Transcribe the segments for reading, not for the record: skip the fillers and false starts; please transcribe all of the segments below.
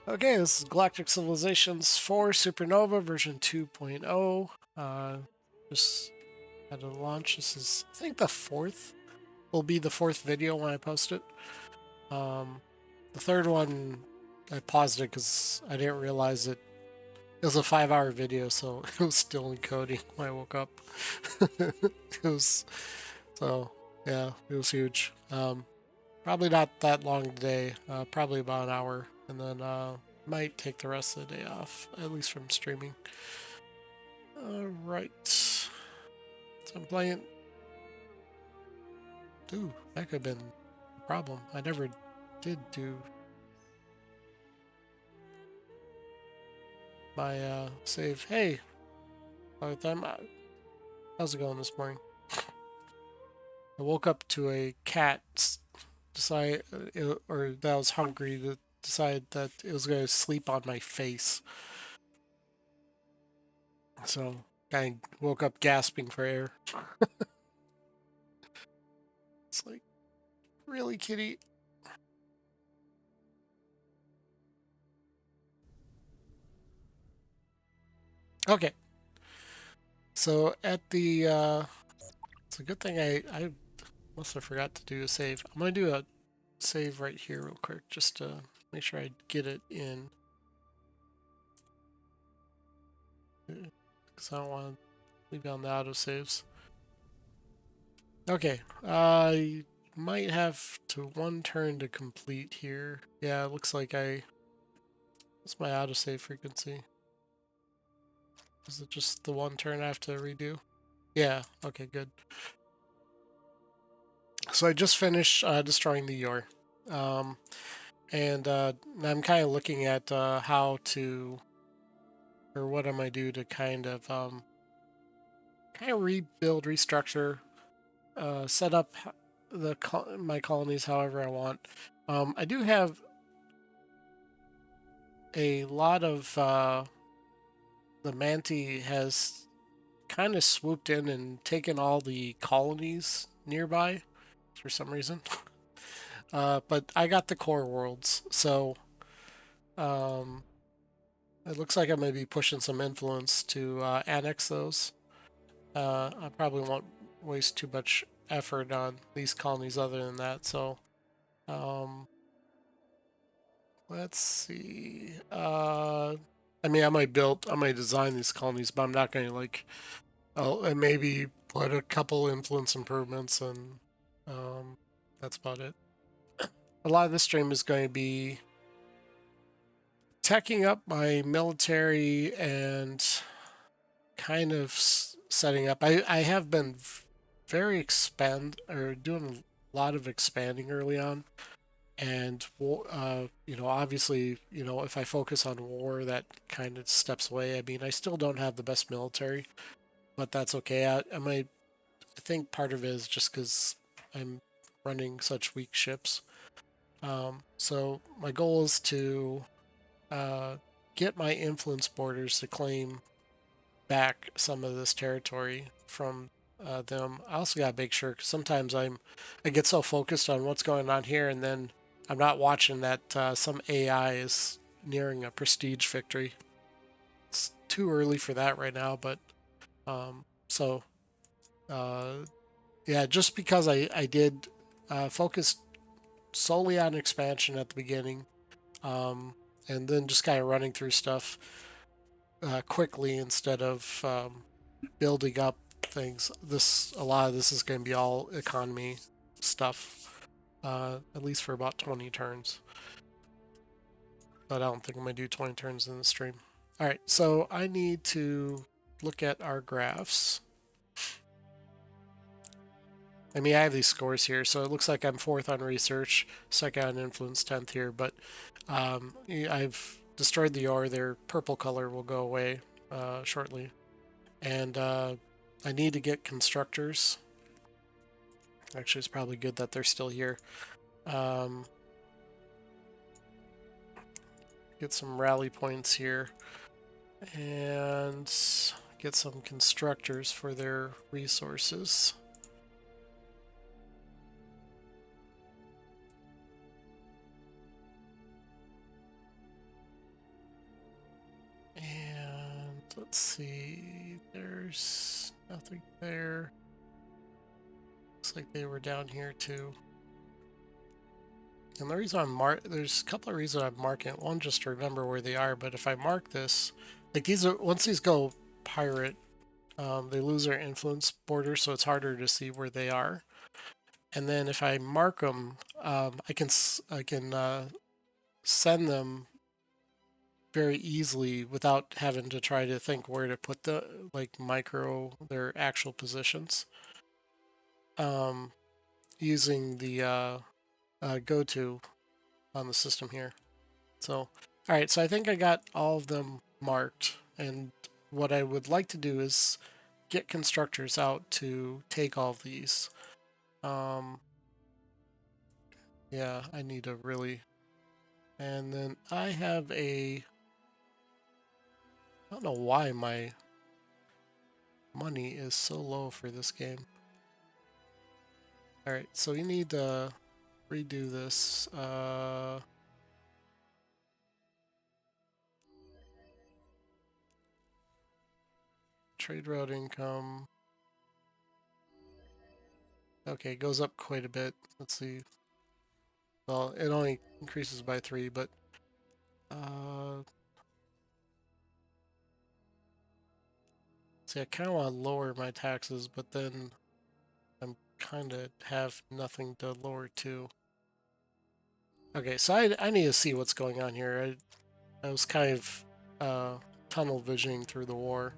Okay, this is Galactic Civilizations 4 Supernova version 2.0. Just had a launch. This is, I think, the fourth. Will be the fourth video when I post it. The third one, I paused it because I didn't realize it was a 5-hour video, so it was still encoding when I woke up. It was, so, yeah, it was huge. Probably not that long today, probably about an hour, and then might take the rest of the day off, at least from streaming. Alright. So I'm playing. Ooh, that could have been a problem. I never did do my save. Hey, by the time how's it going this morning? I woke up to a cat decide, or that was hungry to decide that it was going to sleep on my face. So I woke up gasping for air. It's like, really, kitty? Okay. So at the, it's a good thing I must have forgot to do a save. I'm going to do a save right here real quick just to make sure I get it in. Because I don't want to leave on the autosaves. Okay. I might have to one turn to complete here. Yeah, it looks like what's my autosave frequency? Is it just the one turn I have to redo? Yeah, okay, good. So I just finished destroying the Yor. Um, and I'm kind of looking at how to, or what am I do to kind of rebuild, restructure, set up my colonies however I want. I do have a lot of the Manti has kind of swooped in and taken all the colonies nearby for some reason. But I got the core worlds, so um, it looks like I may be pushing some influence to annex those. I probably won't waste too much effort on these colonies other than that. So um, let's see. I mean, I might design these colonies, but I'm not going to like. And maybe put a couple influence improvements, and that's about it. A lot of this stream is going to be teching up my military and kind of setting up. I have been very doing a lot of expanding early on, and obviously, if I focus on war, that kind of steps away. I mean, I still don't have the best military, but that's okay. I think part of it is just because I'm running such weak ships. So my goal is to uh, get my influence borders to claim back some of this territory from them. I also got to make sure because sometimes I get so focused on what's going on here, and then I'm not watching that some AI is nearing a prestige victory. It's too early for that right now, but so yeah, just because I did focus solely on expansion at the beginning, um, and then just kind of running through stuff quickly instead of building up things. A lot of this is going to be all economy stuff, at least for about 20 turns. But I don't think I'm going to do 20 turns in the stream. All right, so I need to look at our graphs. I mean, I have these scores here, so it looks like I'm 4th on research, 2nd on influence, 10th here, but I've destroyed the ore. Their purple color will go away shortly. And I need to get constructors. Actually, it's probably good that they're still here. Get some rally points here. And get some constructors for their resources. let's see, there's nothing there. Looks like they were down here too. And the reason there's a couple of reasons I'm marking it. One, just to remember where they are, but if I mark this, like these are, once these go pirate, they lose their influence border, so it's harder to see where they are. And then if I mark them, I can send them very easily without having to try to think where to put the their actual positions. Using the go to on the system here. So, all right, so I think I got all of them marked, and what I would like to do is get constructors out to take all of these. Yeah, I need to really, and then I have I don't know why my money is so low for this game. All right, so we need to redo this. Trade route income. Okay, it goes up quite a bit. Let's see. Well, it only increases by 3, but see, I kind of want to lower my taxes, but then I'm kind of have nothing to lower to. Okay, so I need to see what's going on here. I was kind of tunnel visioning through the war.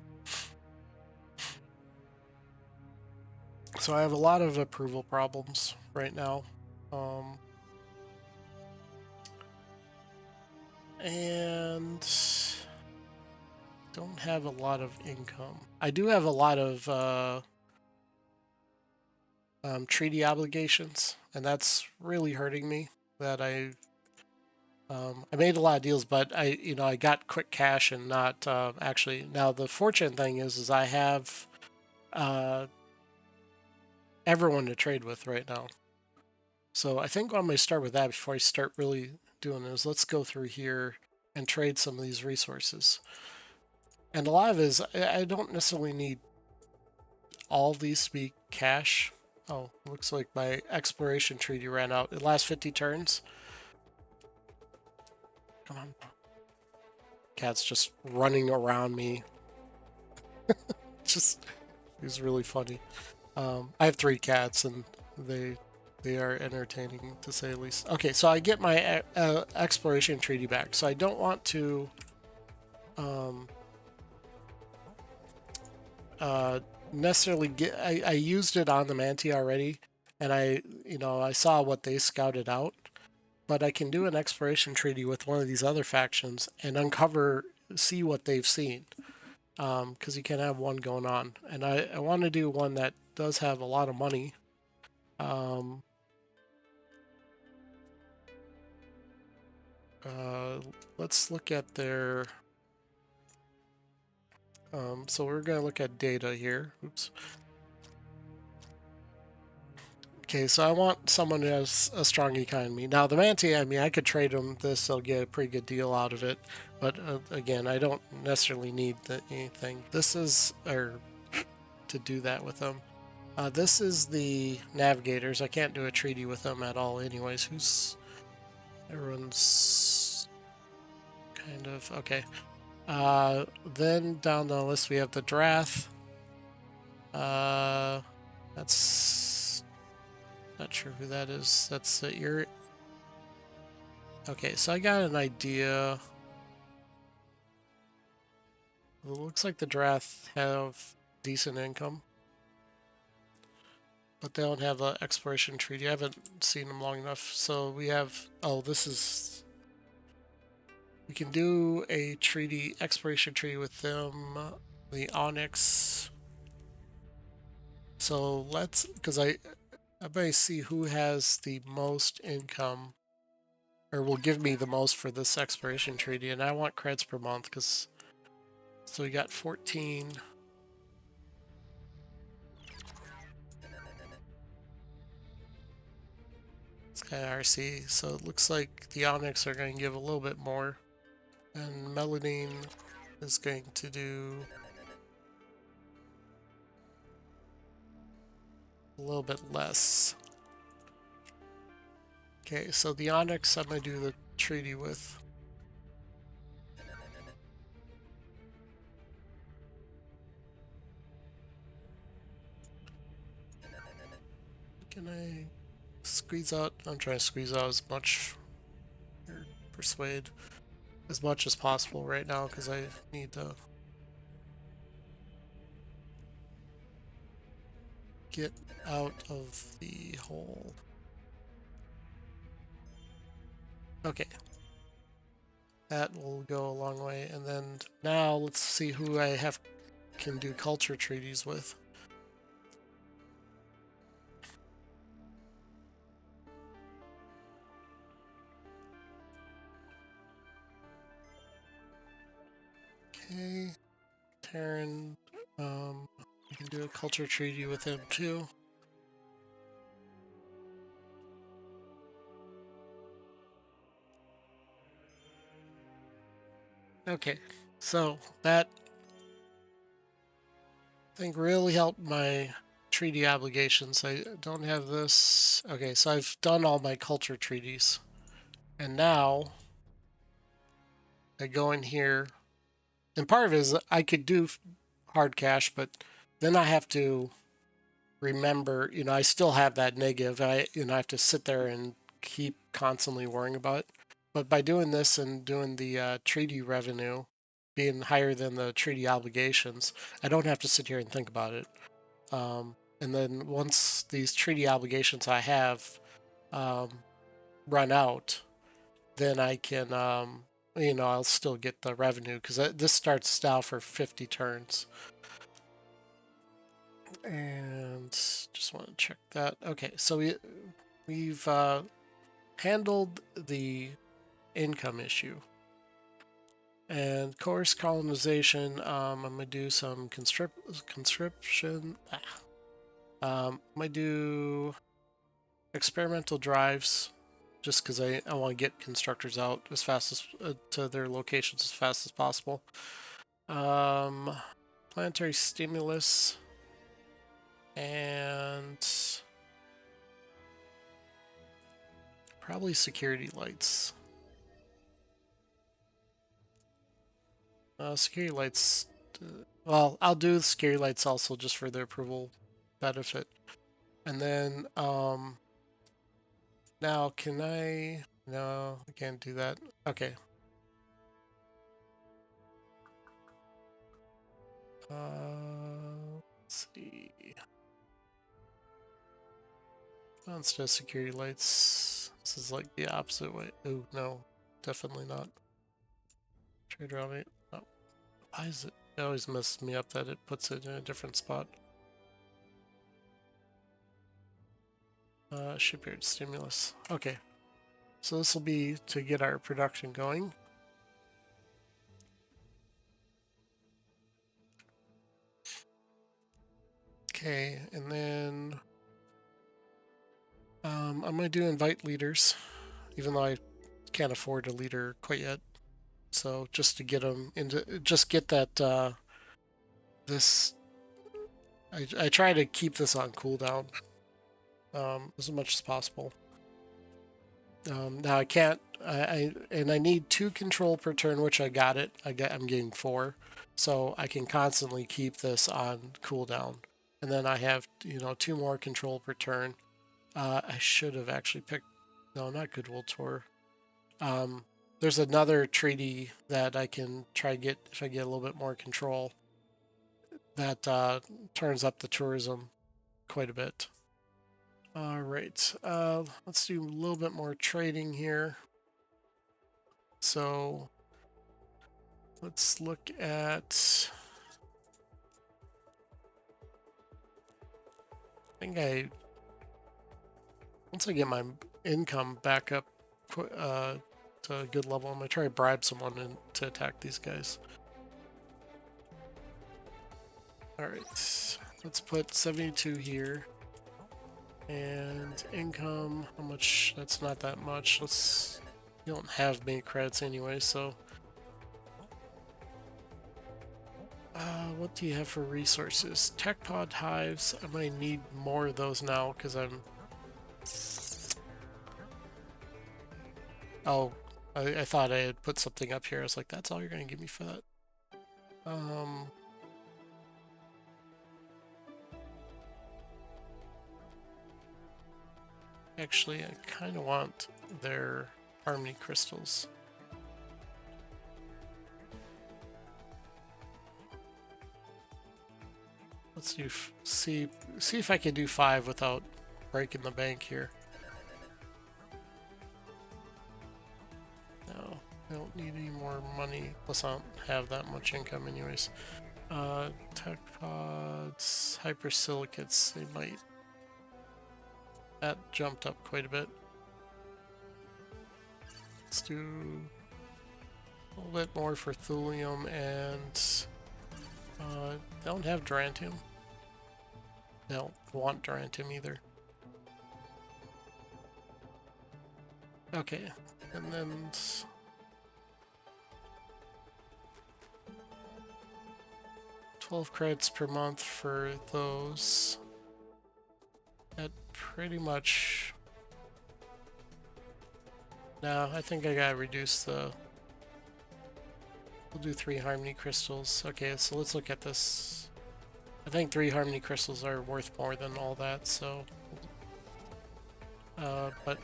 So I have a lot of approval problems right now. And don't have a lot of income. I do have a lot of treaty obligations, and that's really hurting me. That I made a lot of deals, but I got quick cash and not actually. Now the fortunate thing is I have everyone to trade with right now. So I think I'm going to start with that before I start really doing this. Let's go through here and trade some of these resources. And a lot of it is I don't necessarily need all of these to be cash. Oh, looks like my exploration treaty ran out. It lasts 50 turns. Come on. Cat's just running around me. It's really funny. I have 3 cats and they are entertaining to say the least. Okay, so I get my exploration treaty back. So I don't want to necessarily get. I used it on the Manti already, and I saw what they scouted out. But I can do an exploration treaty with one of these other factions and see what they've seen. Because you can have one going on, and I want to do one that does have a lot of money. Let's look at their. So we're gonna look at data here. Oops. Okay, so I want someone who has a strong economy. Now the Manti, I mean, I could trade them this; they'll get a pretty good deal out of it. But again, I don't necessarily need anything. This is to do that with them. This is the navigators. I can't do a treaty with them at all, anyways. Everyone's kind of okay. Then down the list we have the Drath. That's not sure who that is. That's your. Okay, so I got an idea. It looks like the Drath have decent income, but they don't have an exploration treaty. I haven't seen them long enough. So we have. Oh, this is. We can do a exploration treaty with them. The Onyx. So let's, because I may see who has the most income, or will give me the most for this exploration treaty, and I want credits per month, because, so we got 14. It's kind of RC, so it looks like the Onyx are going to give a little bit more, and Melanine is going to do a little bit less. Okay, so the Onyx I'm going to do the treaty with. Can I squeeze out? I'm trying to squeeze out as much, or persuade as much as possible right now because I need to get out of the hole. Okay. That will go a long way. And then now let's see who I can do culture treaties with. Okay. Terran, you can do a culture treaty with him too. Okay, so that I think really helped my treaty obligations. I don't have this. Okay, so I've done all my culture treaties. And now I go in here. And part of it is I could do hard cash, but then I have to remember, I still have that negative. I have to sit there and keep constantly worrying about it. But by doing this and doing the treaty revenue being higher than the treaty obligations, I don't have to sit here and think about it. And then once these treaty obligations I have um, run out, then I can, I'll still get the revenue because this starts now for 50 turns. And just want to check that. Okay, so we've handled the income issue. And course colonization, I'm gonna do some conscription. I'm gonna do experimental drives, just because I want to get constructors out as fast as to their locations as fast as possible. Planetary stimulus and probably security lights. Security lights. Well, I'll do the security lights also just for the approval benefit. And then, now can I? No, I can't do that. Okay. Let's see. Instead of security lights, this is like the opposite way. Oh, no, definitely not. Trade routing. Oh, why is it? It always messes me up that it puts it in a different spot. Shipyard stimulus. Okay. So this will be to get our production going. Okay, and then I'm going to do invite leaders, even though I can't afford a leader quite yet. So just to get them into, just get that, this, I try to keep this on cooldown as much as possible. Now I can't, and I need 2 control per turn, which I got it. I'm getting 4, so I can constantly keep this on cooldown. And then I have 2 more control per turn. I should have actually picked, no, not Goodwill Tour. There's another treaty that I can try to get if I get a little bit more control. That turns up the tourism quite a bit. All right, let's do a little bit more trading here. So let's look at, once I get my income back up to a good level, I'm gonna try to bribe someone to attack these guys. All right, let's put 72 here. And income, how much? That's not that much. You don't have many credits anyway, so What do you have for resources? Tech pod hives. I might need more of those now because I'm. Oh, I thought I had put something up here. I was like, that's all you're gonna give me for that. Actually, I kind of want their harmony crystals. Let's do see if I can do 5 without breaking the bank here. No, I don't need any more money. Plus, I don't have that much income, anyways. Tech pods, hypersilicates. They might. That jumped up quite a bit. Let's do a little bit more for thulium and. They don't have Durantium. They don't want Durantium either. Okay, and then 12 credits per month for those. That pretty much. No, I think I gotta reduce the. We'll do 3 harmony crystals. Okay, so let's look at this. I think 3 harmony crystals are worth more than all that, so. But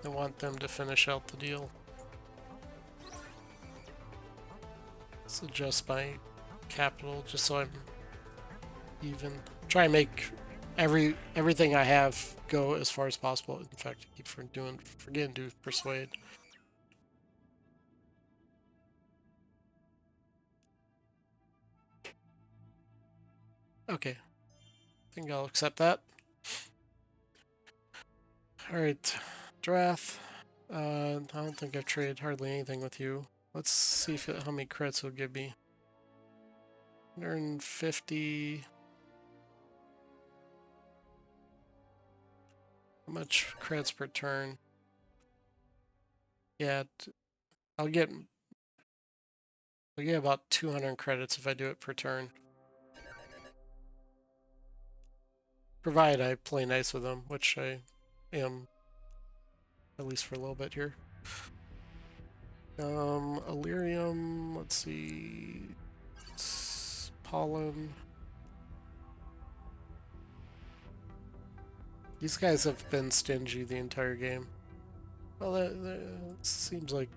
I want them to finish out the deal. Let's adjust my capital just so I'm even. Try and make everything I have go as far as possible. In fact, I keep forgetting to persuade. Okay, I think I'll accept that. All right, Drath. I don't think I've traded hardly anything with you. Let's see how many credits will give me. 150. How much credits per turn? Yeah, I'll get about 200 credits if I do it per turn. Provided I play nice with them, which I am, at least for a little bit here. Illyrium, let's see. Pollen. These guys have been stingy the entire game. Well, that seems like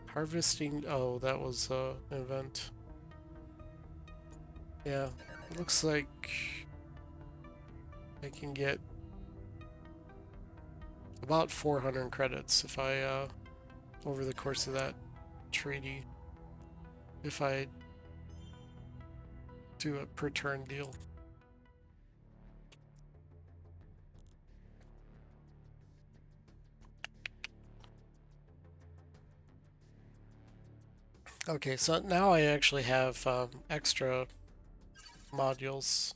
harvesting. Oh, that was an event. Yeah, it looks like I can get about 400 credits if I, over the course of that treaty, if I do a per turn deal. Okay, so now I actually have extra modules.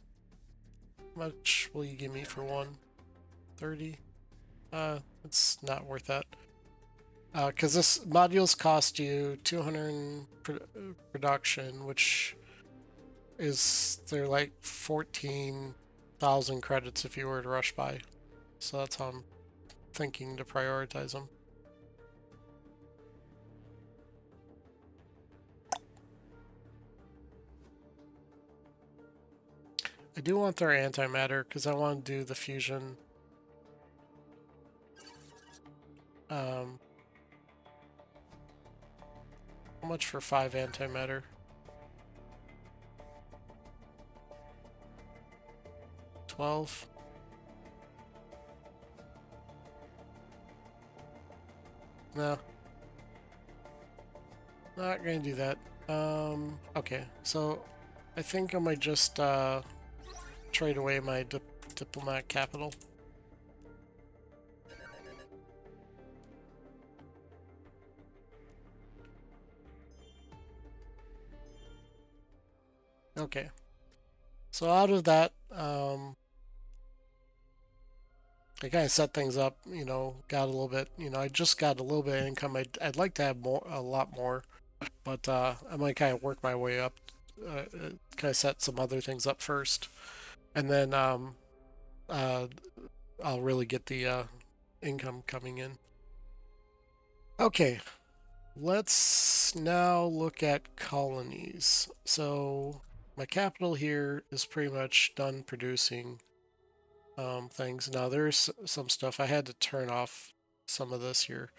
How much will you give me for one? 30? It's not worth that. Because this modules cost you 200 production, which is, they're like 14,000 credits if you were to rush by. So that's how I'm thinking to prioritize them. I do want their antimatter because I want to do the fusion. How much for 5 antimatter? 12. No. Not gonna do that. Okay, so I think I might just trade away my diplomat capital. Okay. So out of that, I kind of set things up, got a little bit, I just got a little bit of income. I'd like to have more, a lot more. But I might kind of work my way up, kind of set some other things up first, and then uh, I'll really get the income coming in. Okay, let's now look at colonies. So my capital here is pretty much done producing things. Now there's some stuff I had to turn off some of this here.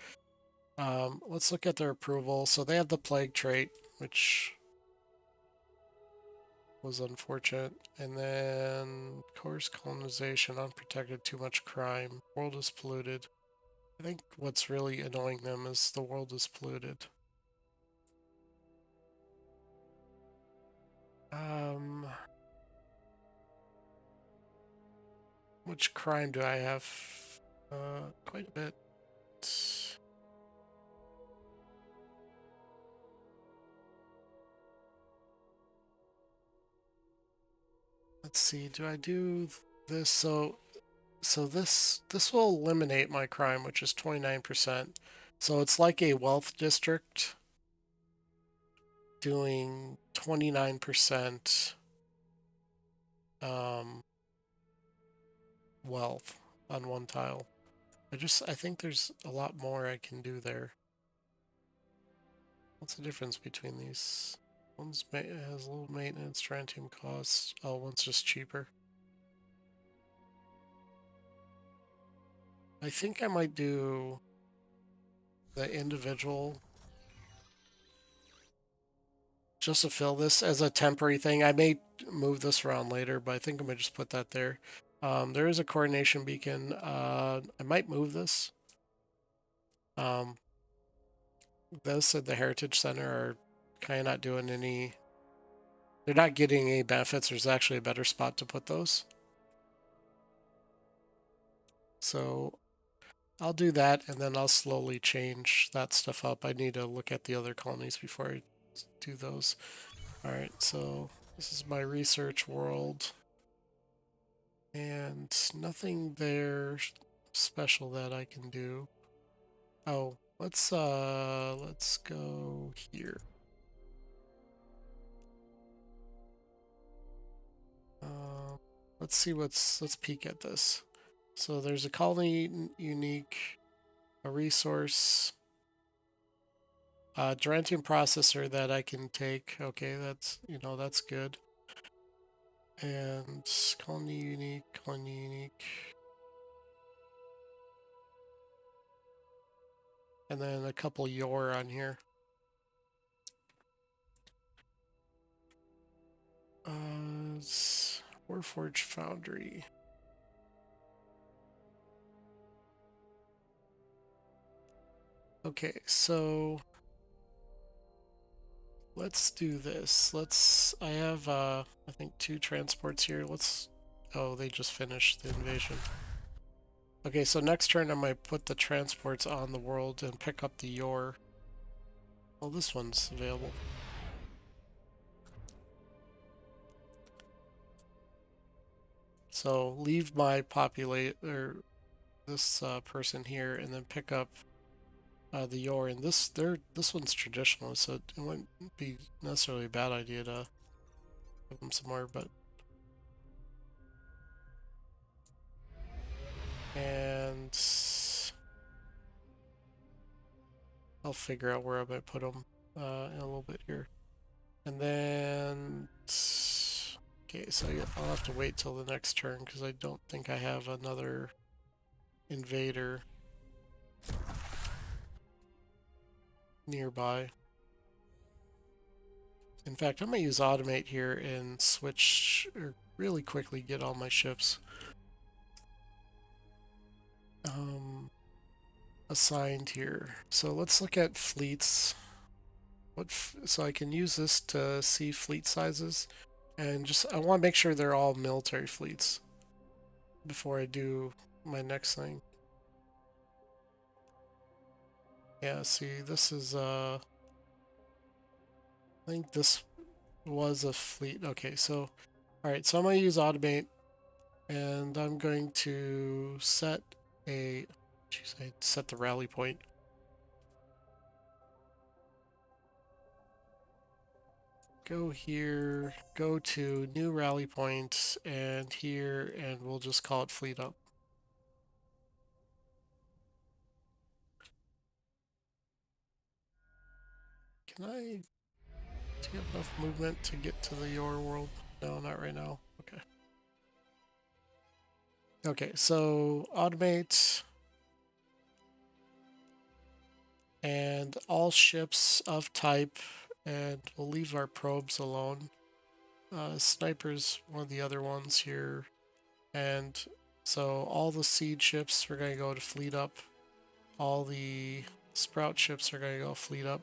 Let's look at their approval. So they have the plague trait, which was unfortunate. And then coerced colonization, unprotected, too much crime, world is polluted. I think what's really annoying them is the world is polluted. Um, which crime do I have? Quite a bit. Let's see, do I do this? So this will eliminate my crime, which is 29%. So it's like a wealth district doing 29% wealth on one tile. I think there's a lot more I can do there. What's the difference between these? One's has low maintenance, transium costs. Oh, one's just cheaper. I think I might do the individual just to fill this as a temporary thing. I may move this around later, but I think I'm gonna just put that there. There is a coordination beacon. I might move this. This at the Heritage Center are kind of not doing any. They're not getting any benefits. There's actually a better spot to put those. So I'll do that, and then I'll slowly change that stuff up. I need to look at the other colonies before I do those. All right, so this is my research world. And nothing there special that I can do. Oh, let's go here. Let's peek at this. So there's a colony unique, a resource, a Durantine processor that I can take. Okay, that's good. And colony unique. And then a couple Yor on here. Warforged Foundry. Okay, so let's do this. I have I think 2 transports here. Oh, they just finished the invasion. Okay, so next turn I might put the transports on the world and pick up the Yor. Well, this one's available. So leave my this person here, and then pick up the Yor. And this one's traditional, so it wouldn't be necessarily a bad idea to give them some more. And I'll figure out where I'm gonna put them in a little bit here. And then okay, so yeah, I'll have to wait till the next turn because I don't think I have another invader nearby. In fact, I'm gonna use automate here and switch or really quickly get all my ships assigned here. So let's look at fleets. So I can use this to see fleet sizes, and I want to make sure they're all military fleets before I do my next thing. Yeah, see, this is I think this was a fleet. Okay, so all right, so I'm gonna use automate, and I'm going to set I set the rally point. go here, go to new rally point, and here, and we'll just call it fleet up. Can I do you have enough movement to get to the your world? No, not right now. Okay. Okay, so automate and all ships of type, and we'll leave our probes alone. Sniper's one of the other ones here. And so all the seed ships are going to go to fleet up. All the sprout ships are going to go fleet up.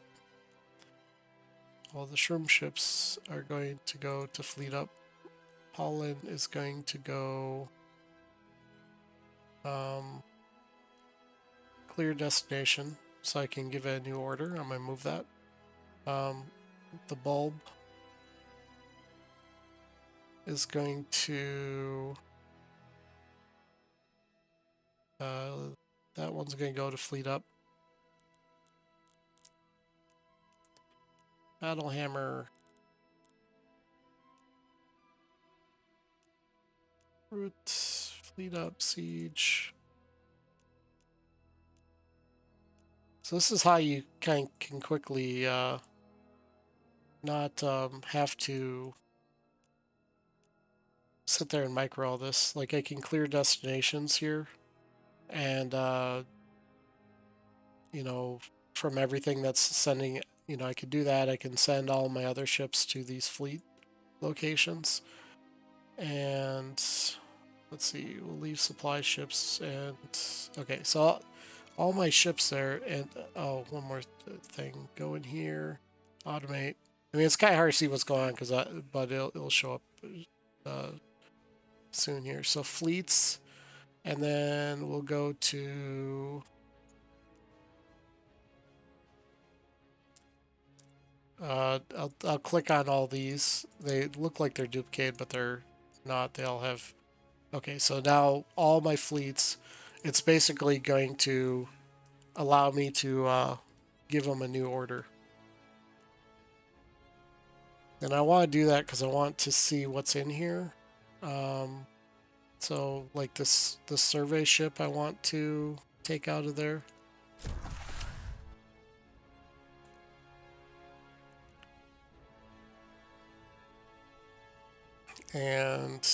All the shroom ships are going to go to fleet up. Pollen is going to go clear destination, so I can give it a new order. I'm going to move that. The bulb is going to... that one's going to go to fleet up. Battle hammer. Root, fleet up, siege. So this is how you can quickly not have to sit there and micro all this. Like I can clear destinations here, and you know, from everything that's sending, you know, I could do that. I can send all my other ships to these fleet locations, and let's see, we'll leave supply ships and okay, so all my ships there, and oh, one more thing, go in here, automate. I mean, it's kind of hard to see what's going on but it'll show up soon here. So fleets, and then we'll go to I'll click on all these. They look like they're duplicated, but they're not. They all have. Okay, so now all my fleets, it's basically going to allow me to give them a new order. And I want to do that because I want to see what's in here. So like this survey ship I want to take out of there. And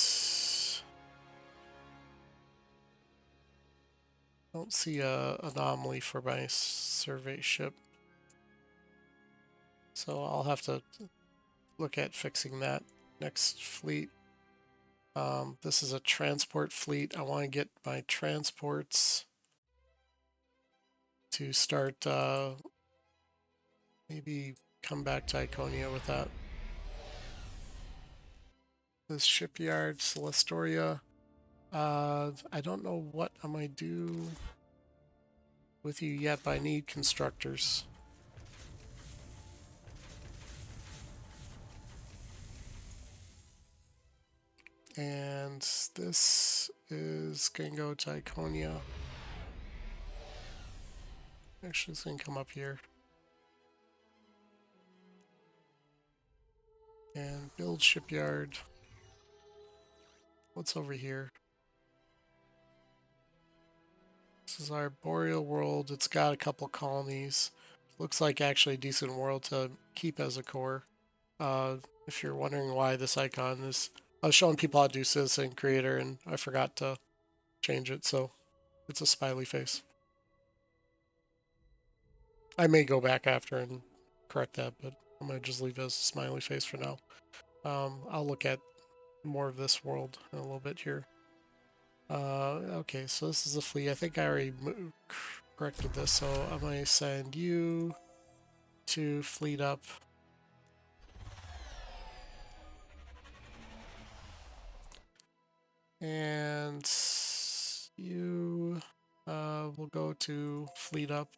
I don't see a anomaly for my survey ship. So I'll have to look at fixing that next fleet. This is a transport fleet. I want to get my transports to start, maybe come back to Iconia with that. This shipyard, Celestoria. I don't know what I might do with you yet, but I need constructors. And this is going to go to Iconia. Actually, it's going to come up here. And build shipyard. What's over here? This is our boreal world. It's got a couple colonies. Looks like actually a decent world to keep as a core. If you're wondering why this icon is... I was showing people how to do citizen creator and I forgot to change it, so it's a smiley face. I may go back after and correct that, but I'm going to just leave it as a smiley face for now. I'll look at more of this world in a little bit here. Okay, so this is a fleet. I think I already corrected this, so I'm going to send you to fleet up. And you will go to fleet up.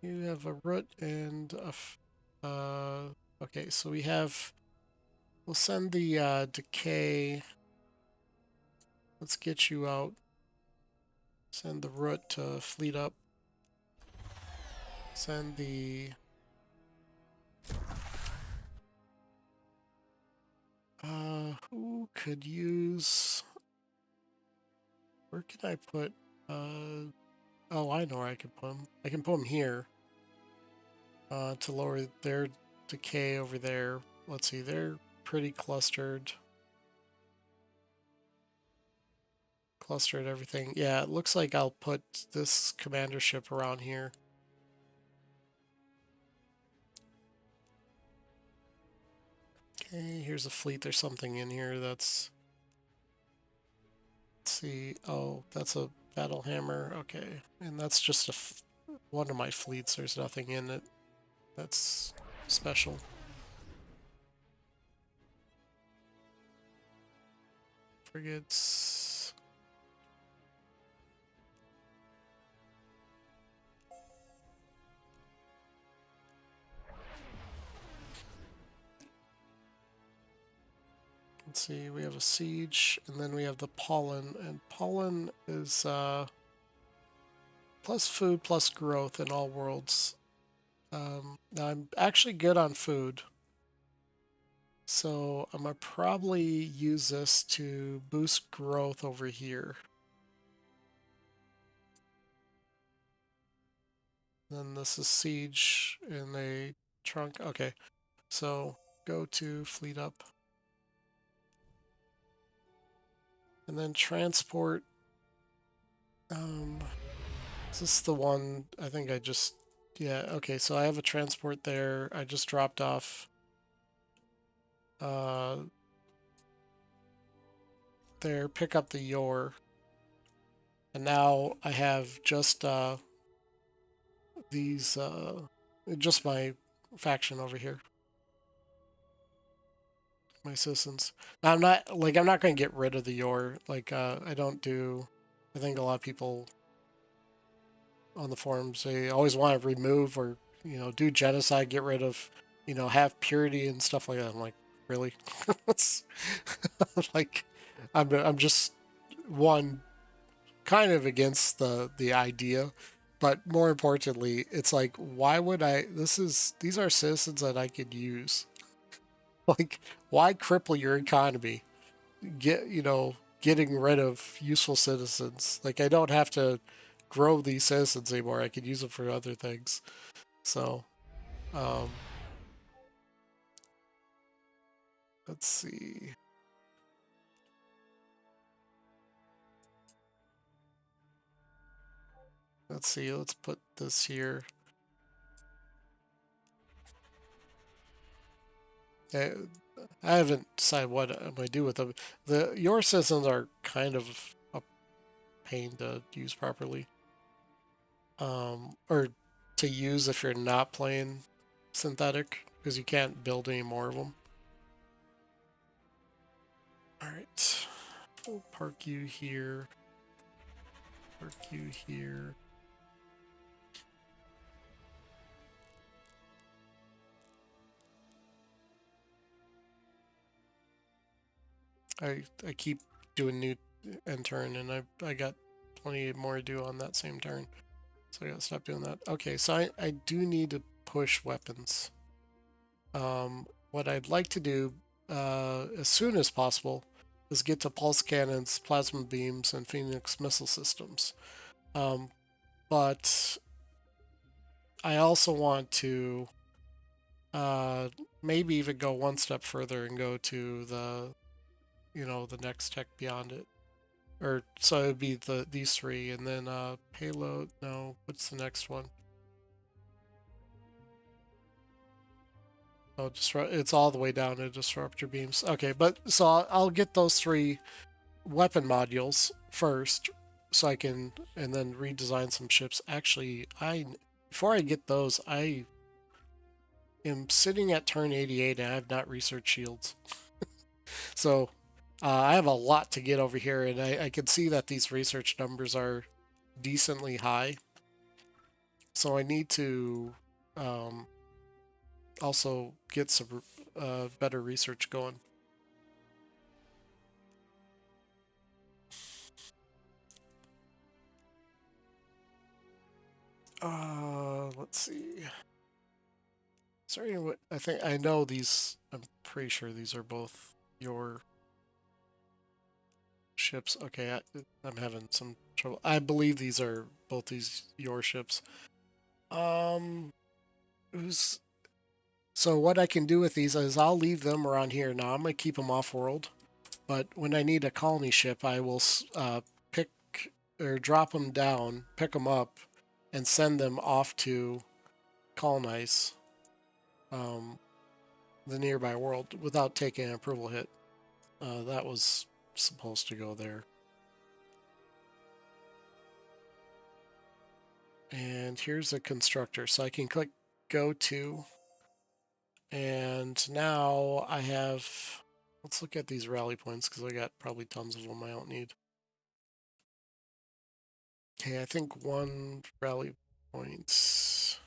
You have a root and a... okay, so we have... We'll send the decay. Let's get you out. Send the root to fleet up. send the who could use, where can I put oh, I know where I can put them. I can put them here to lower their decay over there. Let's see, they're pretty clustered everything. Yeah, it looks like I'll put this commander ship around here. Okay, here's a fleet. There's something in here that's, let's see. Oh, that's a battle hammer. Okay, and that's just one of my fleets. There's nothing in it that's special. Frigates. Let's see, we have a siege, and then we have the pollen, and pollen is plus food plus growth in all worlds. Now I'm actually good on food, so I'm gonna probably use this to boost growth over here. Then this is siege in a trunk. Okay, so go to fleet up, and then transport. Is this the one? I think I just, yeah, okay, so I have a transport there. I just dropped off there, pick up the Yor. And now I have just these, just my faction over here, my citizens. Now I'm not going to get rid of the Yor. Like, I don't do, I think a lot of people on the forums, they always want to remove or, do genocide, get rid of, have purity and stuff like that. I'm like, really? It's like, I'm just one kind of against the idea, but more importantly, it's like, why would I? These are citizens that I could use. Like, why cripple your economy? Getting rid of useful citizens. Like, I don't have to grow these citizens anymore. I could use them for other things. So, um, let's see. Let's see. Let's put this here. I, I haven't decided what I'm going to do with them. Your citizens are kind of a pain to use properly, or to use if you're not playing synthetic, because you can't build any more of them. All right, we'll park you here. Park you here. I keep doing new end turn, and I got plenty more to do on that same turn, so I gotta stop doing that. Okay, so I do need to push weapons. What I'd like to do as soon as possible is get to pulse cannons, plasma beams, and Phoenix missile systems. But I also want to maybe even go one step further and go to the next tech beyond it. Or so it'd be these three, and then payload. No, what's the next one? Oh, it's all the way down to disruptor beams. Okay, but so I'll get those three weapon modules first, so I can, and then redesign some ships. Actually, before I get those, I am sitting at turn 88 and I have not researched shields. So I have a lot to get over here, and I can see that these research numbers are decently high. So I need to also get some better research going. Let's let's see. Sorry, I think I know these. I'm pretty sure these are both your ships. Okay, I'm having some trouble. I believe these are both these your ships. Who's so what I can do with these is I'll leave them around here. Now I'm gonna keep them off world, but when I need a colony ship, I will pick or drop them down, pick them up, and send them off to colonize the nearby world without taking an approval hit. That was supposed to go there. And here's a constructor. So I can click go to. And now I have, let's look at these rally points because I got probably tons of them I don't need. Okay, I think one rally point.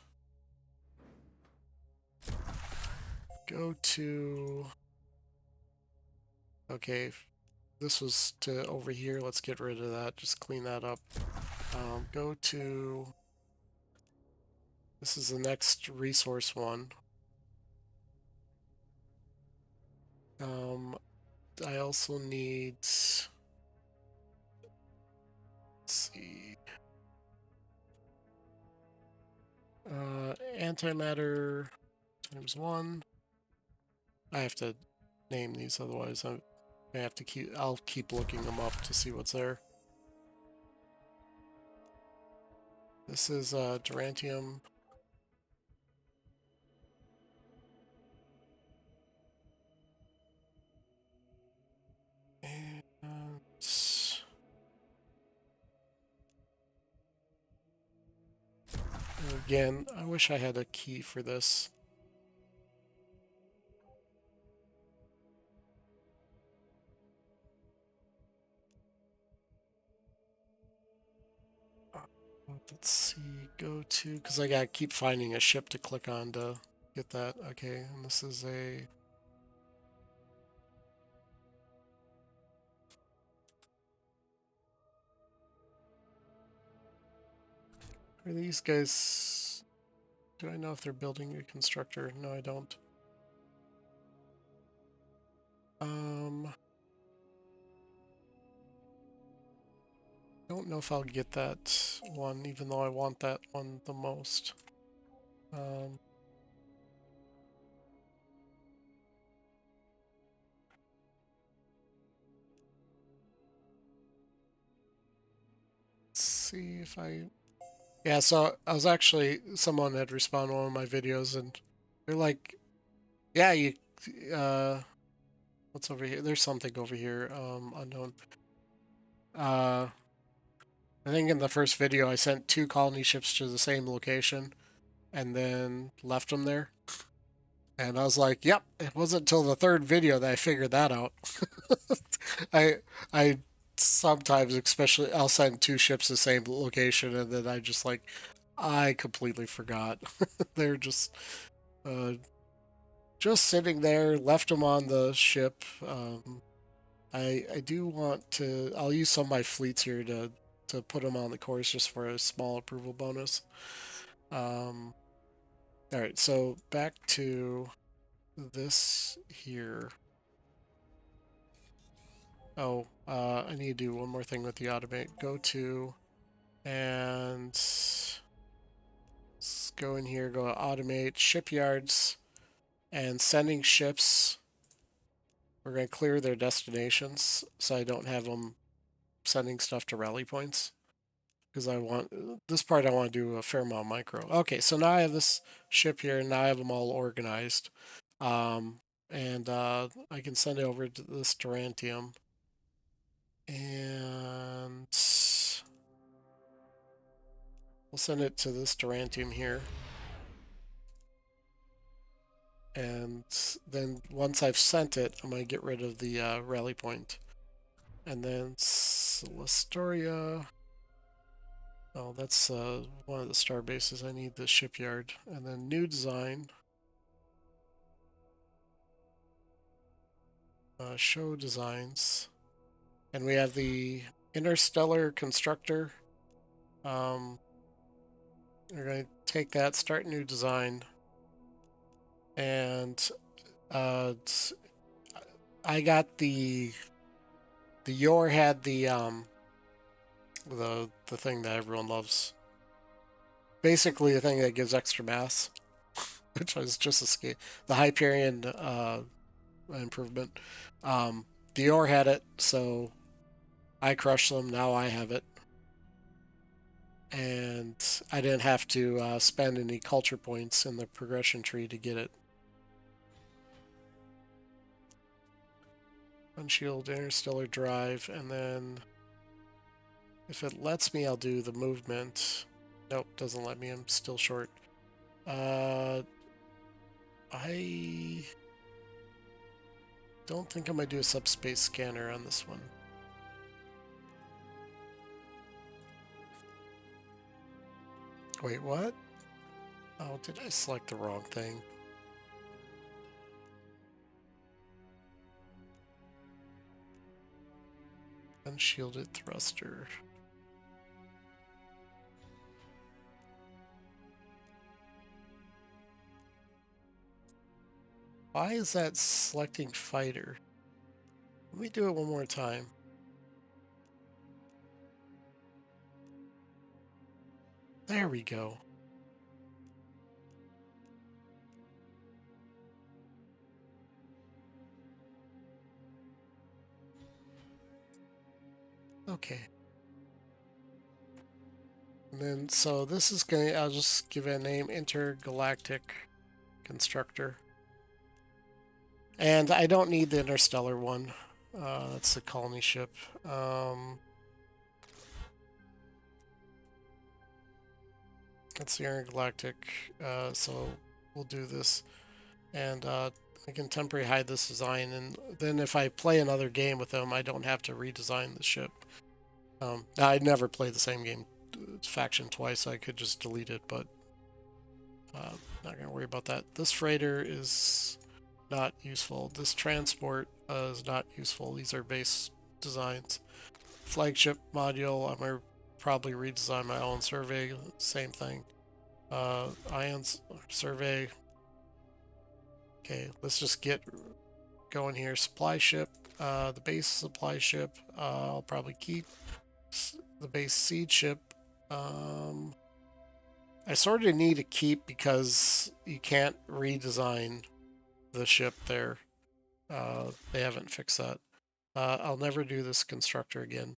Go to, okay, this was to over here. Let's get rid of that. Just clean that up. Go to, this is the next resource one. I also need, let's see, antimatter times 1. I have to name these, otherwise I have to I'll keep looking them up to see what's there. This is Durantium. And again, I wish I had a key for this. Let's see, go to, because I gotta keep finding a ship to click on to get that. Okay, and this is a, are these guys, do I know if they're building a constructor? No, I don't. Don't know if I'll get that one, even though I want that one the most. See if I, yeah, so I was actually, someone had responded to one of my videos and they're like, yeah, you, what's over here? There's something over here, unknown. I think in the first video I sent 2 colony ships to the same location and then left them there. And I was like, yep, it wasn't until the 3rd video that I figured that out. I I sometimes, especially, I'll send 2 ships to the same location and then I just like, I completely forgot. They're uh, just sitting there, left them on the ship. I do want to, I'll use some of my fleets here to put them on the course just for a small approval bonus. All right, so back to this here. Oh, I need to do one more thing with the automate. Go to, and let's go in here, go to automate, shipyards, and sending ships. We're going to clear their destinations so I don't have them sending stuff to rally points. Because I want, this part I want to do a fair amount of micro. Okay, so now I have this ship here, and now I have them all organized. And I can send it over to this Durantium. And we'll send it to this Durantium here. And then once I've sent it, I'm going to get rid of the rally point. And then Celestoria. Oh, that's one of the star bases. I need the shipyard. And then new design. Show designs. And we have the interstellar constructor. We're going to take that, start new design, and I got the Yor had the thing that everyone loves. Basically, the thing that gives extra mass, which was just the Hyperion improvement. The Yor had it, so I crushed them. Now I have it, and I didn't have to spend any culture points in the progression tree to get it. Unshield interstellar drive, and then if it lets me, I'll do the movement. Nope, doesn't let me. I'm still short. I don't think I'm gonna do a subspace scanner on this one. Wait, what? Oh, did I select the wrong thing? Unshielded thruster. Why is that selecting fighter? Let me do it one more time. There we go. Okay. And then, so this is going to, I'll just give it a name, Intergalactic Constructor. And I don't need the interstellar one. That's the colony ship. That's the intergalactic. So we'll do this. And I can temporarily hide this design. And then if I play another game with them, I don't have to redesign the ship. I'd never play the same game faction twice. So I could just delete it, but not going to worry about that. This freighter is not useful. This transport is not useful. These are base designs. Flagship module, I'm going to probably redesign my own survey. Same thing. Ions survey. Okay, let's just get going here. Supply ship. The base supply ship, I'll probably keep. The base seed ship. I sort of need to keep because you can't redesign the ship there. They haven't fixed that. I'll never do this constructor again.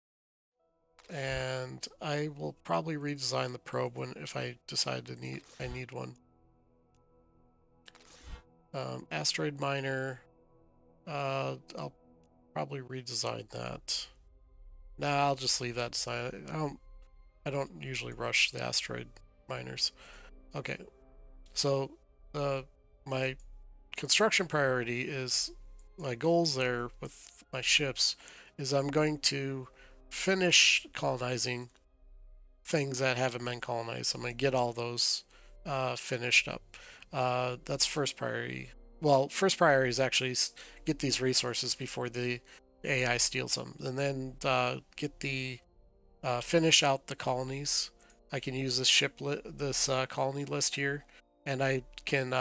And I will probably redesign the probe when if I decide to need one. Asteroid miner. I'll probably redesign that. Nah, I'll just leave that design. I don't usually rush the asteroid miners. Okay, so my construction priority is my goals there with my ships is I'm going to finish colonizing things that haven't been colonized. I'm going to get all those finished up. That's first priority. Well, first priority is actually get these resources before the AI steals them, and then get the finish out the colonies. I can use this colony list here, and I can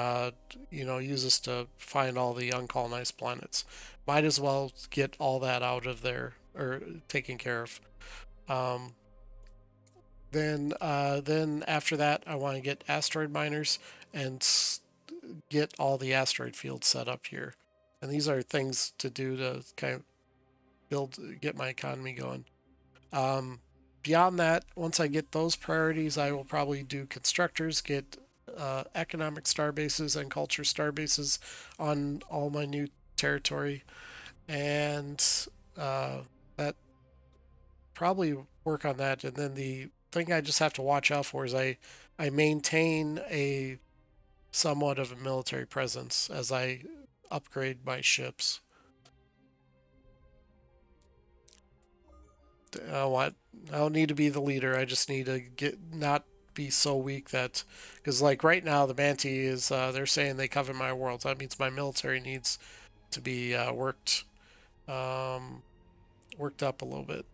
use this to find all the uncolonized planets. Might as well get all that out of there or taken care of. Then after that, I want to get asteroid miners and get all the asteroid fields set up here. And these are things to do to kind of get my economy going. Beyond that, once I get those priorities, I will probably do constructors, get economic star bases and culture star bases on all my new territory, and that probably work on that. And then the thing I just have to watch out for is I maintain a somewhat of a military presence as I upgrade my ships. I don't need to be the leader. I just need to not be so weak that because like right now the Manti is they're saying they cover my worlds. That means my military needs to be worked up a little bit.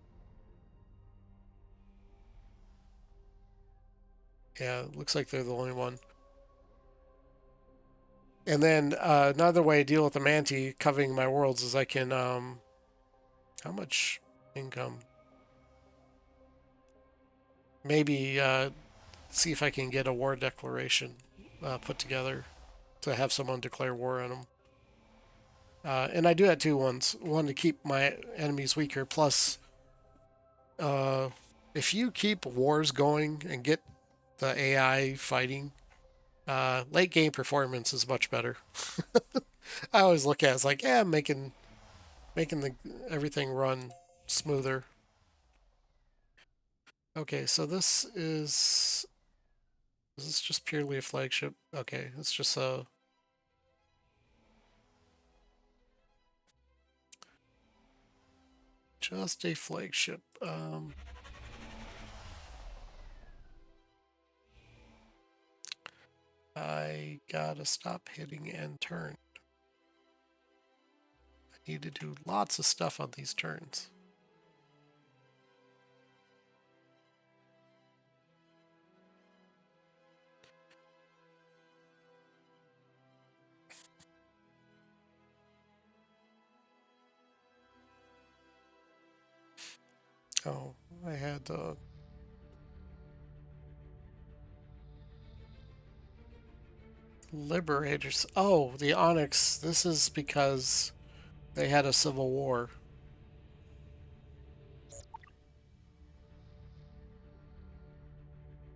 Yeah, looks like they're the only one. And then another way to deal with the Manti covering my worlds is I can how much income? Maybe see if I can get a war declaration put together to have someone declare war on them. And I do that too once. One to keep my enemies weaker. Plus, uh, if you keep wars going and get the AI fighting, late game performance is much better. I always look at it as like, yeah, making the everything run smoother. Okay, so is this just purely a flagship? Okay, it's just a flagship. I gotta stop hitting end turn. I need to do lots of stuff on these turns. Oh, I had Liberators. Oh, the Onyx. This is because they had a civil war.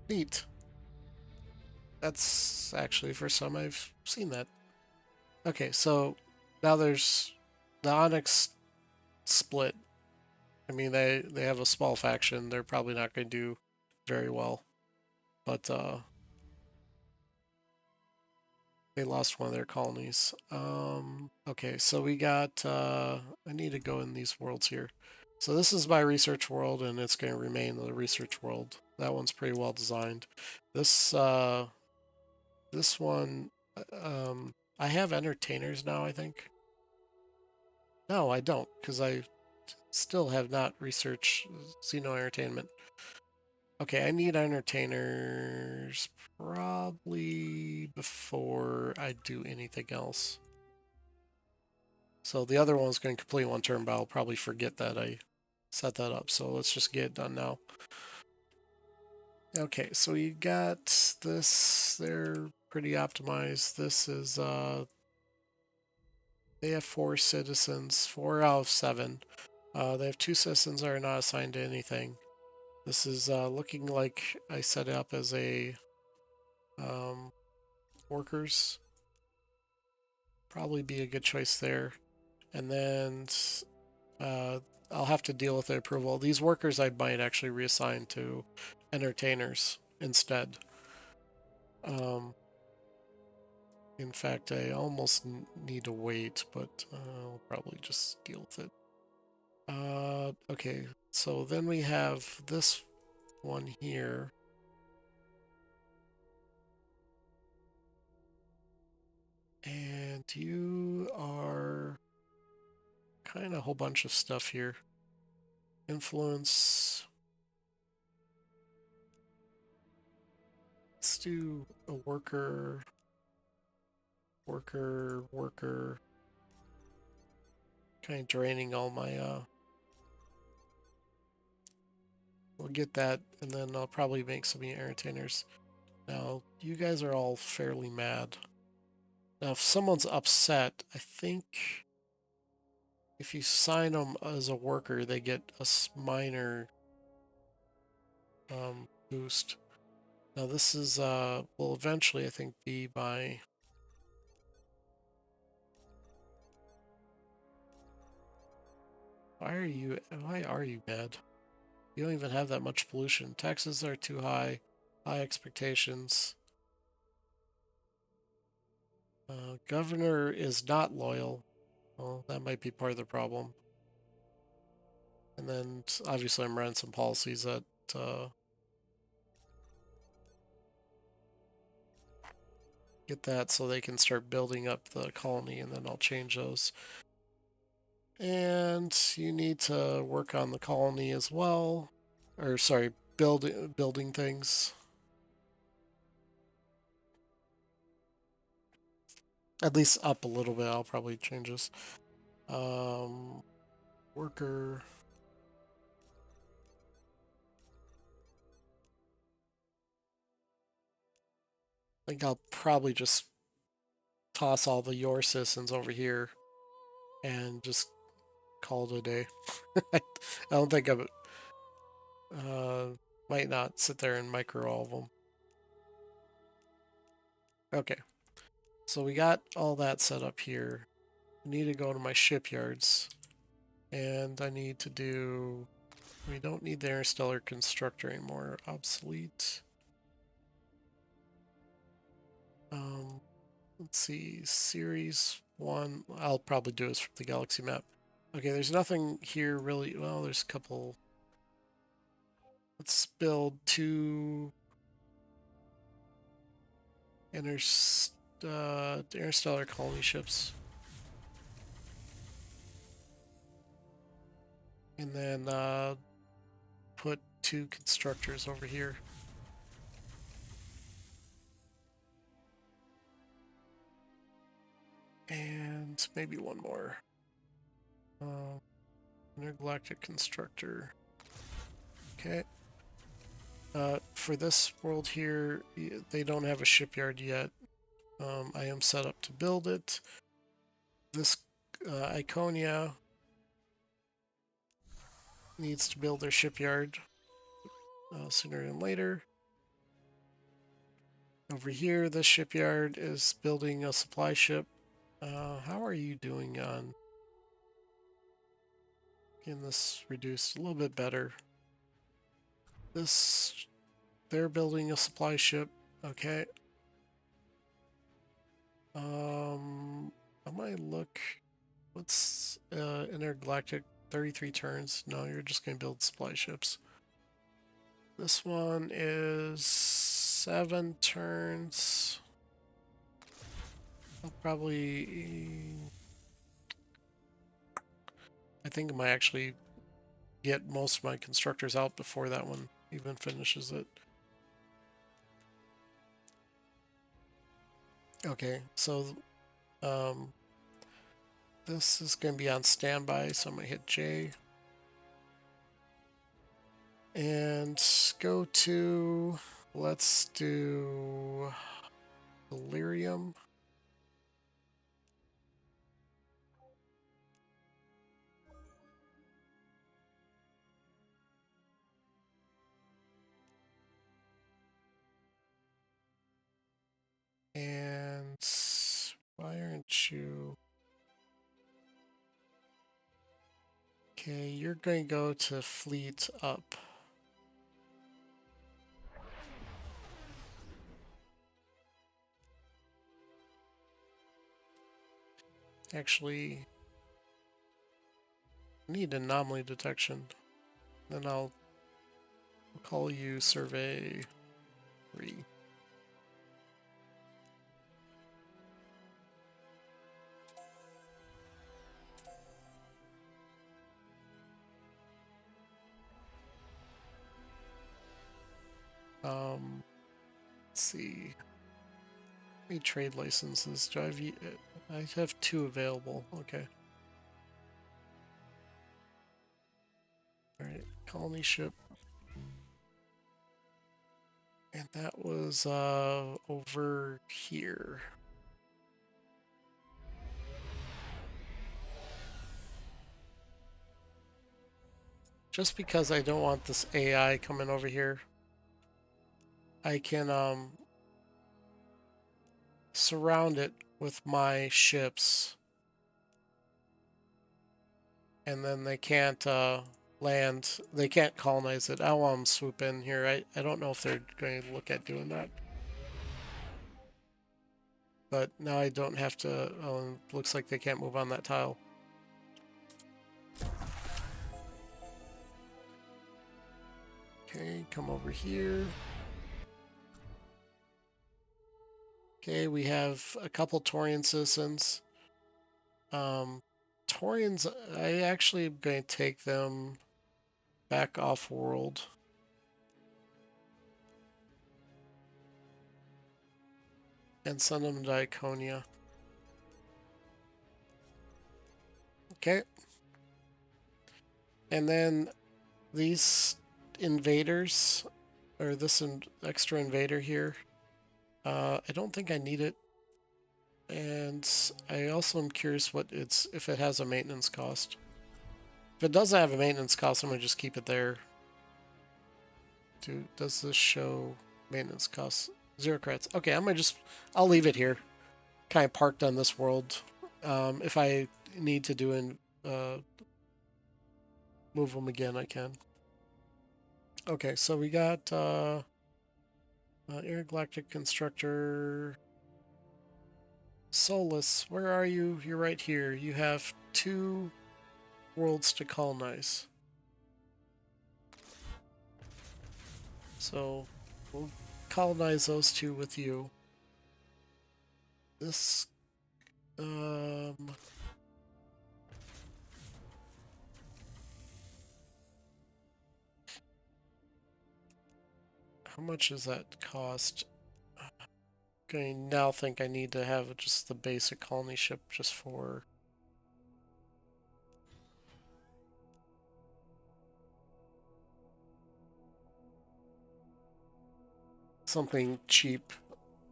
Neat. That's actually the first time I've seen that. Okay, so now there's the Onyx split. I mean, they have a small faction. They're probably not going to do very well, but they lost one of their colonies. Okay, so we got. I need to go in these worlds here. So this is my research world, and it's going to remain the research world. That one's pretty well designed. This this one, I have entertainers now. I think. No, I don't, because I still have not researched Xeno Entertainment. Okay, I need entertainers probably before I do anything else. So the other one's going to complete one turn, but I'll probably forget that I set that up. So let's just get it done now. Okay, so we got this. They're pretty optimized. This is they have 4 citizens, 4 out of 7. They have 2 citizens that are not assigned to anything. This is looking like I set it up as a um, workers. Probably be a good choice there. And then uh, I'll have to deal with the approval. These workers I might actually reassign to entertainers instead. Um, in fact, I almost need to wait, but I'll probably just deal with it. Okay, so then we have this one here. And you are kind of a whole bunch of stuff here. Influence. Let's do a worker. Kind of draining all my, we'll get that, and then I'll probably make some entertainers. Now, you guys are all fairly mad. Now, if someone's upset, I think if you sign them as a worker, they get a minor boost. Now, this is, will eventually, I think, be by... Why are you mad? You don't even have that much pollution. Taxes are too high. High expectations. Governor is not loyal. Well, that might be part of the problem. And then obviously I'm running some policies that get that so they can start building up the colony, and then I'll change those. And you need to work on the colony as well. Or sorry, building things. At least up a little bit. I'll probably change this. Worker. I think I'll probably just toss all the your citizens over here and just call it a day. I don't think I'm might not sit there and micro all of them. Okay, so we got all that set up here. I need to go to my shipyards, and I need to do. We don't need the interstellar constructor anymore. Obsolete. Let's see. Series 1. I'll probably do this from the galaxy map. Okay, there's nothing here really. Well, there's a couple. Let's build 2 interstellar colony ships. And then put 2 constructors over here. And maybe 1 more. Intergalactic constructor. Okay. For this world here, they don't have a shipyard yet. I am set up to build it. This Iconia needs to build their shipyard sooner than later. Over here, this shipyard is building a supply ship. How are you doing on getting this reduced? A little bit better. They're building a supply ship. Okay. I might look. What's intergalactic 33 turns? No, you're just gonna build supply ships. This one is 7 turns. I'll probably. I think I might actually get most of my constructors out before that one even finishes it. Okay, so this is going to be on standby, so I'm going to hit J. And go to, let's do Delirium. And why aren't you? Okay, you're going to go to Fleet Up. Actually, need anomaly detection. Then I'll call you Survey 3. Let's see. How many trade licenses do I have? I have 2 available. Okay. Alright, colony ship. And that was over here. Just because I don't want this AI coming over here, I can surround it with my ships. And then they can't land, they can't colonize it. I want them to swoop in here. I don't know if they're going to look at doing that. But now I don't have to, oh, looks like they can't move on that tile. Okay, come over here. Okay, we have a couple Taurian citizens. Taurians, I actually am going to take them back off world. And send them to Iconia. Okay. And then these invaders, or this extra invader here, I don't think I need it. And I also am curious if it has a maintenance cost. If it doesn't have a maintenance cost, I'm gonna just keep it there. Does this show maintenance costs? 0 credits. Okay, I'll leave it here. Kind of parked on this world. If I need to move them again, I can. Okay, so we got Intergalactic Constructor. Solus, where are you? You're right here. You have 2 worlds to colonize. So we'll colonize those 2 with you. This, how much does that cost? I now think I need to have just the basic colony ship just for something cheap,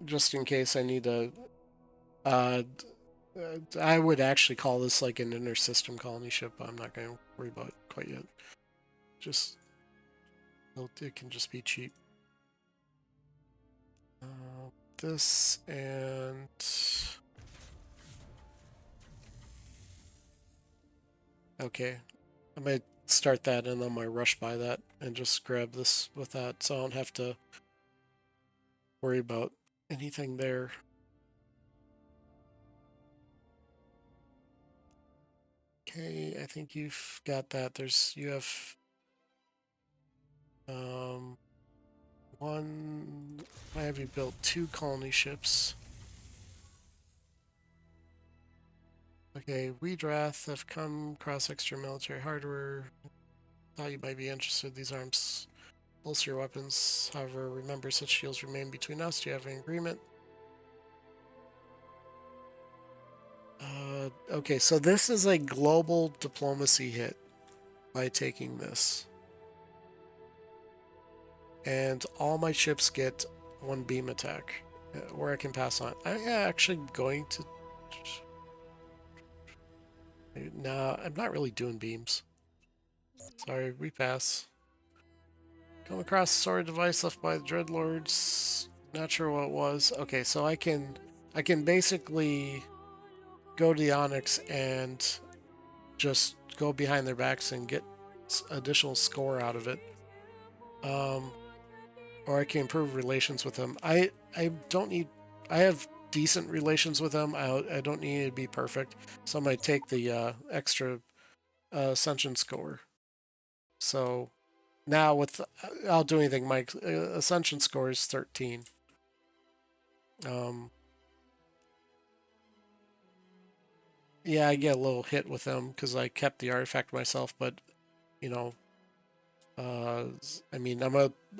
just in case I need to. I would actually call this like an inter-system colony ship. I'm not going to worry about it quite yet. Just it can just be cheap. This and okay, I might start that and then I rush by that and just grab this with that, so I don't have to worry about anything there. Okay, I think you've got that. You have why have you built 2 colony ships? Okay, Weedrath have come across extra military hardware. Thought you might be interested. These arms bolster your weapons. However, remember such shields remain between us. Do you have an agreement? Okay, so this is a global diplomacy hit by taking this. And all my ships get 1 beam attack, where I can pass on. I'm actually going to... Nah, I'm not really doing beams. Sorry, we pass. Come across a sword device left by the Dreadlords. Not sure what it was. Okay, so I can basically go to the Onyx and just go behind their backs and get additional score out of it. Or I can improve relations with them. I don't need... I have decent relations with them. I don't need it to be perfect. So I might take the extra Ascension score. So now I'll do anything. My Ascension score is 13. Yeah, I get a little hit with them because I kept the artifact myself, but you know, I mean,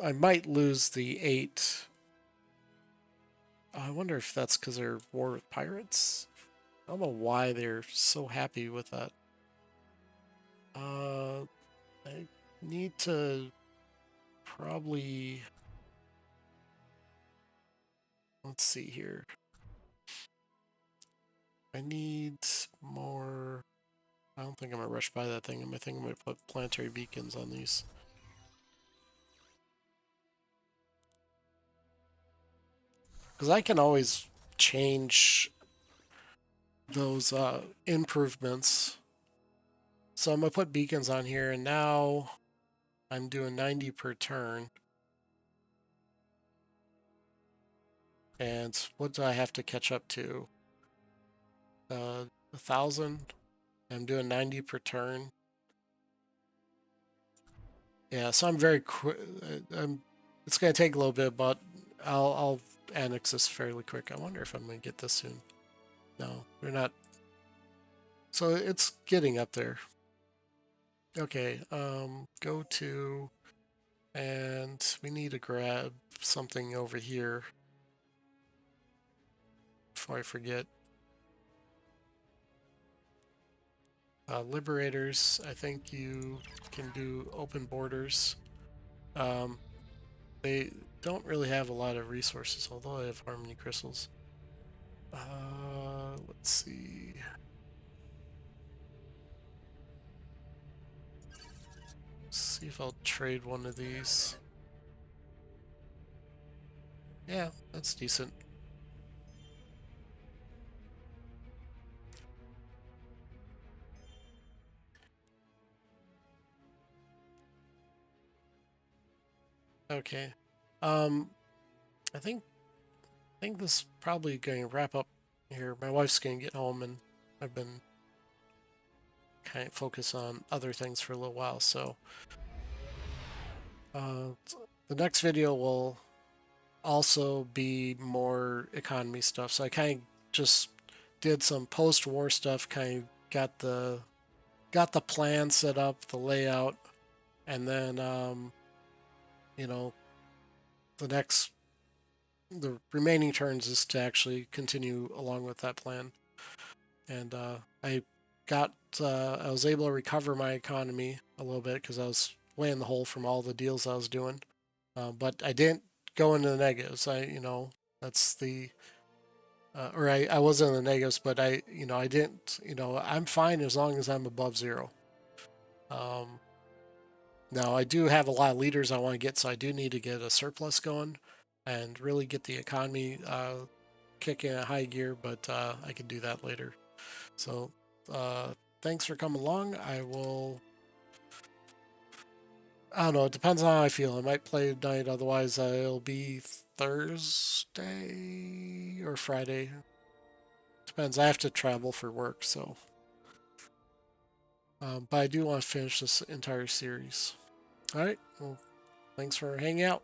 I might lose the 8. I wonder if that's because they're war with pirates. I don't know why they're so happy with that. I need to probably... Let's see here. I need more... I don't think I'm going to rush by that thing. I think I'm going to put planetary beacons on these. Because I can always change those improvements. So I'm going to put beacons on here, and now I'm doing 90 per turn. And what do I have to catch up to? 1,000. I'm doing 90 per turn. Yeah, so I'm very quick. It's going to take a little bit, but I'll annex this fairly quick. I wonder if I'm going to get this soon. No, we're not. So it's getting up there. Okay, go to, and we need to grab something over here before I forget. Liberators, I think you can do open borders. Um, they don't really have a lot of resources, although they have harmony crystals. Let's see. See if I'll trade one of these. Yeah, that's decent. Okay. Um, I think this is probably going to wrap up here. My wife's going to get home, and I've been kind of focused on other things for a little while. So uh, the next video will also be more economy stuff. So I kind of just did some post-war stuff. Kind of got the plan set up, the layout, and then you know the next the remaining turns is to actually continue along with that plan. And I got I was able to recover my economy a little bit because I was way in the hole from all the deals I was doing. But I didn't go into the negatives. That's the or I was in the negatives, but I didn't. I'm fine as long as I'm above zero. Um, Now I do have a lot of leaders I want to get, so I do need to get a surplus going and really get the economy kicking a high gear. But I can do that later. So thanks for coming along. I don't know. It depends on how I feel. I might play tonight. Otherwise, it'll be Thursday or Friday. Depends. I have to travel for work, so. But I do want to finish this entire series. All right. Well, thanks for hanging out.